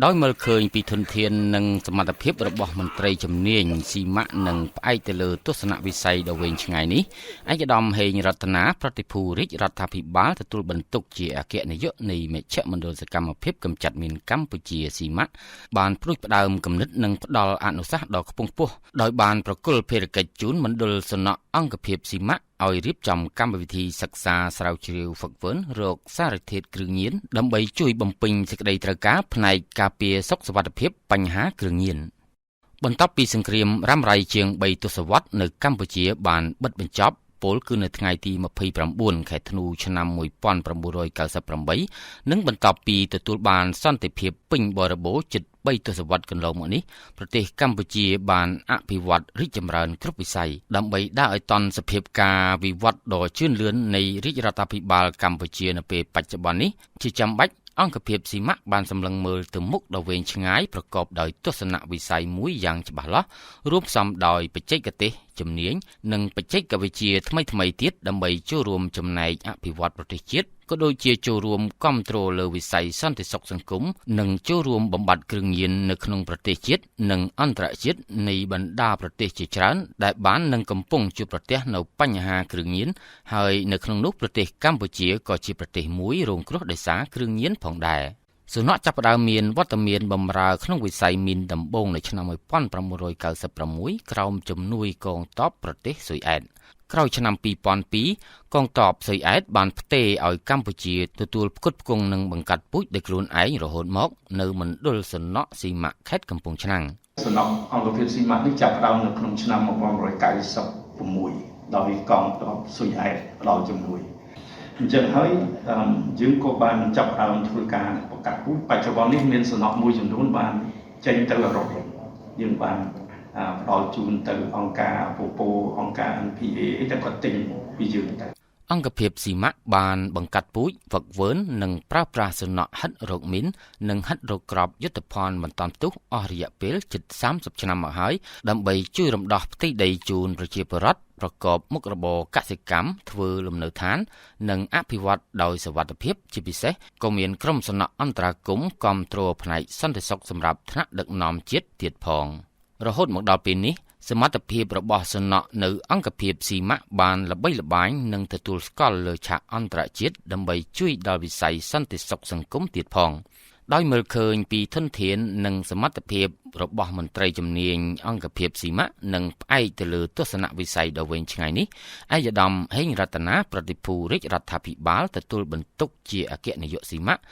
ដោយមើលឃើញពីធនធាននិងសមត្ថភាពរបស់មន្ត្រីជំនាញស៊ីម៉ាក់និងផ្អែកទៅលើទស្សនវិស័យដ៏វែងឆ្ងាយនេះឯកឧត្តមហេងរតនាប្រតិភូរាជរដ្ឋាភិបាលទទួលបន្ទុកជាអគ្គនាយកនៃមជ្ឈមណ្ឌលសកម្មភាពកម្ចាត់មីនកម្ពុជាស៊ីម៉ាក់បានផ្ដួចផ្ដើមគំនិតនិងផ្ដល់អនុសាសន៍ដ៏ខ្ពង់ខ្ពស់ដោយបានប្រគល់ភារកិច្ចជូនមណ្ឌលសំណក់អង្គភាពស៊ីម៉ាក់ឲ្យរៀបចំកម្មវិធីសិក្សាស្រាវជ្រាវហ្វឹកហ្វឺនរកសារធាតុគ្រឿងញៀនដើម្បីជួយបំពេញសេចក្តីត្រូវការផ្នែកការពារសុខសុវត្ថិភាពបញ្ហាគ្រឿងញៀនបន្ទាប់ពីសង្គ្រាមរ៉ាំរ៉ៃជាង3ទសវត្សរ៍នៅកម្ពុជាបានបិទបញ្ចប់ពលគឺនៅថ្ងៃទី29ខែធ្នូឆ្នាំ1998និងបន្ទាប់ពីទទួលបានសន្តិភាពពេញបរិបូរណ៍ជិត3ទសវត្សរ៍កន្លងមកនេះប្រទេសកម្ពុជាបានអភិវឌ្ឍរីកចម្រើនគ្រប់វិស័យដើម្បីដាក់ឲ្យតន់សភាពការវិវត្តដ៏ជឿនលឿននៃរាជរដ្ឋាភិបាលកម្ពុជានៅពេលបច្ចុប្បន្ននេះជាចាំបាច់អង្គភាពស៊ីម៉ាក់បានសម្លឹងមើលទៅមុខដ៏វែងឆ្ងាយប្រកបដោយទស្សនវិស័យមួយយ៉ាងច្បាស់លាស់រួមផ្សំដោយបច្ចេកទេសជំនាញនិងបច្ចេកវិទ្យាថ្មីៗទៀតដើម្បីចូលរួមចំណែកអភិវឌ្ឍប្រទេសជាតិក៏ដូចជាចូលរួមគាំទ្រលើវិស័យសន្តិសុខសង្គមនិងចូលរួមបំបត្តិគ្រឿងញៀននៅក្នុងប្រទេសជាតិនិងអន្តរជាតិនៃបណ្ដាប្រទេសជាច្រើនដែលបាននិងកំពុងជួបប្រទះនៅបញ្ហាគ្រឿងញៀនហើយនៅក្នុងនោះប្រទេសកម្ពុជាក៏ជាប្រទេសមួយរងគ្រោះដោយសារគ្រឿងញៀនផងដែរសំណក់ចាប់ផ្ដើមមានវត្តមានបម្រើក្នុងវិស័យមីនដំបូងនៅឆ្នាំ1996ក្រោមជំនួយកងទ័ពប្រទេសស៊ុយអែតក្រោយឆ្នាំ2002កងទ័ពស៊ុយអែតបានផ្ទេរឲ្យកម្ពុជាទទួលផ្គត់ផ្គង់និងបង្កាត់ពូជដោយខ្លួនឯងរហូតមកនៅមណ្ឌលសំណក់ស៊ីម៉ាក់ខេត្តកំពង់ឆ្នាំងសំណក់អង្គភាពស៊ីម៉ាក់នេះចាប់ផ្ដើមនៅក្នុងឆ្នាំ1996ដោយកងទ័ពស៊ុយអែតផ្ដល់ជំនួយអញ្ចឹងហើយយើងក៏បានចាប់ផ្ដើមធ្វើការបង្កាត់ពូជបច្ចុប្បន្ននេះមានសំណក់មួយចំនួនបានចេញទៅអឺរ៉ុបយើងបានផ្ដល់ជូនទៅអង្គការពពោអង្គការ NPA តែគាត់ទិញពីយើងតែអង្គភាពស៊ីម៉ាក់បានបង្កាត់ពូជហ្វឹកហ្វឺននិងប្រើប្រាស់សំណក់ហិតរោគមីននិងហិតរោគក្របយុទ្ធភ័ណ្ឌបន្តផ្ទុះអស់រយៈពេលជិត30ឆ្នាំមកហើយដើម្បីជួយរំដោះផ្ទៃដីជូនប្រជាពលរដ្ឋប្រកបមុខរបរកសិកម្មធ្វើលំនៅឋាននិងអភិវឌ្ឍដោយសុវត្ថិភាពជាពិសេសក៏មានក្រុមសំណក់អន្តរាគមន៍គាំទ្រផ្នែកសន្តិសុខសម្រាប់ថ្នាក់ដឹកនាំជាតិទៀតផងរហូតមកដល់ពេលនេះសមត្ថភាពរបស់សំណក់នៅអង្គភាពស៊ីម៉ាក់បានល្បីល្បាញនិងទទួលស្គាល់លើឆាកអន្តរជាតិដើម្បីជួយដល់វិស័យសន្តិសុខសង្គមទៀតផងដោយមើលឃើញពីធនធាននិងសមត្ថភាពរបស់មន្ត្រីជំនាញអង្គភាពស៊ីម៉ាក់និងផ្អែកទៅលើទស្សនវិស័យដ៏វែងឆ្ងាយនេះឯកឧត្តមហេងរតនាប្រតិភូរាជរដ្ឋាភិបាលទទួលបន្ទុកជាអគ្គនាយកស៊ីម៉ាក់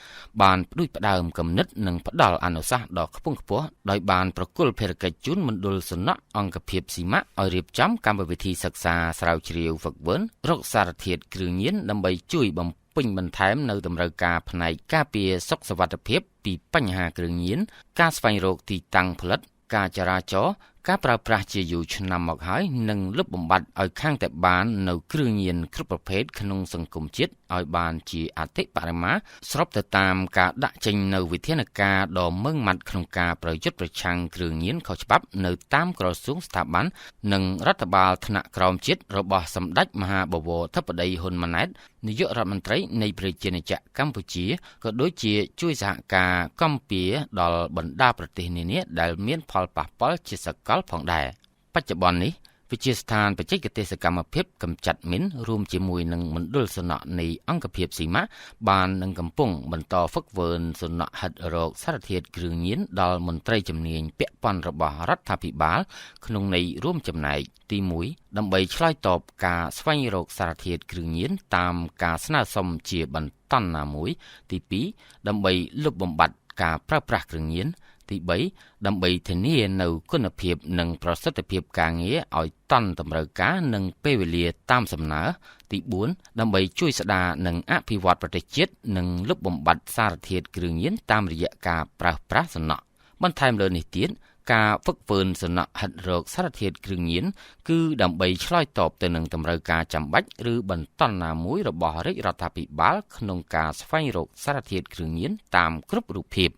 បានផ្ដួចផ្ដើមគំនិតនិងផ្ដល់អនុសាសន៍ដ៏ខ្ពង់ខ្ពស់ដោយបានប្រគល់ភារកិច្ចជូនមណ្ឌលសំណក់អង្គភាពស៊ីម៉ាក់ឲ្យរៀបចំកម្មវិធីសិក្សាស្រាវជ្រាវហ្វឹកហ្វឺនរកសារធាតុគ្រឿងញៀនដើម្បីជួយបំពេញបន្ថែមនៅតម្រូវការផ្នែកការពារសុខសុវត្ថិភាពពីបញ្ហាគ្រឿងញៀនការស្វែងរកទីតាំងផលិតការចរាចរណ៍ការប្រើប្រាស់ជាយូរឆ្នាំមកហើយនិងលុបបំបាត់ឲ្យខាងតែបាននៅគ្រឿងញៀនគ្រប់ប្រភេទក្នុងសង្គមជាតិឲ្យបានជាអតិបរមាស្របទៅតាមការដាក់ចេញនៅវិធានការដ៏ម៉ឺងម៉ាត់ក្នុងការប្រយុទ្ធប្រឆាំងគ្រឿងញៀនខុសច្បាប់នៅតាមក្រសួងស្ថាប័ននិងរដ្ឋបាលថ្នាក់ក្រោមជាតិរបស់សម្ដេចមហាបវរធិបតីហ៊ុនម៉ាណែតនាយករដ្ឋមន្ត្រីនៃប្រជាណាចក្រកម្ពុជាក៏ដូចជាជួយសហការគាំពៀដល់បណ្ដាប្រទេសនានាដែលមានផលប៉ះពាល់ជាសកលផងដែរបច្ចុប្បន្ននេះវិទ្យាស្ថានបច្ចេកទេសសកម្មភាពកម្ចាត់មីនរួមជាមួយនឹងមណ្ឌលសំណក់នៃអង្គភាពស៊ីម៉ាក់បាននឹងកំពុងបន្តហ្វឹកហ្វឺនសំណក់ហិតរោគសារធាតុគ្រឿងញៀនដល់មន្ត្រីជំនាញពាក់ព័ន្ធរបស់រដ្ឋាភិបាលក្នុងន័យរួមចំណែកទី1ដើម្បីឆ្លើយតបការស្វែងរកសារធាតុគ្រឿងញៀនតាមការស្នើសុំជាបន្តណាមួយទី2ដើម្បីលុបបំបាត់ការប្រើប្រាស់គ្រឿងញៀនទី3ដើម្បីធានានូវគុណភាពនិងប្រសិទ្ធភាពការងារឲ្យតាន់តម្រូវការនិងពេលវេលាតាមសំណើទី4ដើម្បីជួយស្ដារនិងអភិវឌ្ឍប្រទេសជាតិនិងលុបបំបាត់សារធាតុគ្រឿងញៀនតាមរយៈការប្រើប្រាស់សំណក់បន្ថែមលើនេះទៀតការហ្វឹកហ្វឺនសំណក់ហិតរោគសារធាតុគ្រឿងញៀនគឺដើម្បីឆ្លើយតបទៅនឹងតម្រូវការចាំបាច់ឬបន្តណាមួយរបស់រាជរដ្ឋាភិបាលក្នុងការស្វែងរកសារធាតុគ្រឿងញៀនតាមគ្រប់រូបភាព